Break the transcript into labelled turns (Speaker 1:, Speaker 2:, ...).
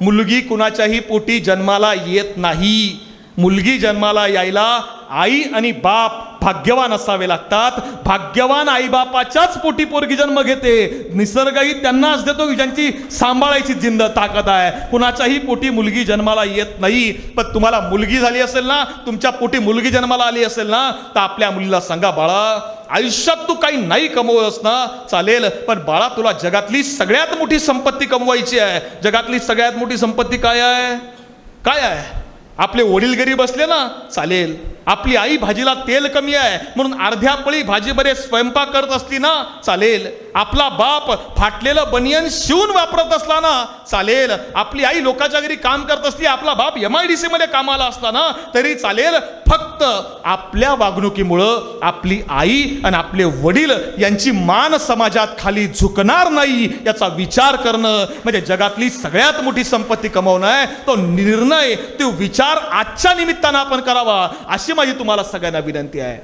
Speaker 1: मुलगी कुणाच्याही पोटी जन्माला येत नाही. मुलगी जन्माला यायला आई आणि बाप भाग्यवान असावे लागतात. भाग्यवान आईबापाच्याच पोटी पोरगी जन्म घेते. निसर्गही त्यांनाच देतो ज्यांची सांभाळायची जिंद ताकद आहे. कुणाच्याही पोटी मुलगी जन्माला येत नाही. पण तुम्हाला मुलगी झाली असेल ना, तुमच्या पोटी मुलगी जन्माला आली असेल ना, तर आपल्या मुलीला सांगा, बाळा आयुष्यात तू काही नाही कमवलंस ना चालेल, पण बाळा तुला जगातली सगळ्यात मोठी संपत्ती कमवायची आहे. जगातली सगळ्यात मोठी संपत्ती काय आहे? काय आहे? आपले वडील गरीब असले ना चालेल, आपली आई भाजीला तेल कमी आहे म्हणून अर्ध्या पळी भाजी बरे स्वयंपाक करत असली ना चालेल, आपला बाप फाटलेलं बनियन शिवून वापरत असला ना चालेल, आपली आई लोकांच्या घरी काम करत असली, आपला बाप MIDC मध्ये कामाला असला ना तरी चालेल. फक्त आपल्या वागणुकीमुळं आपली आई आणि आपले वडील यांची मान समाजात खाली झुकणार नाही याचा विचार करणं म्हणजे जगातली सगळ्यात मोठी संपत्ती कमवणं आहे. तो निर्णय, तो विचार आजच्या निमित्तानं आपण करावा अशी माझी तुम्हाला सगळ्यांना विनंती आहे.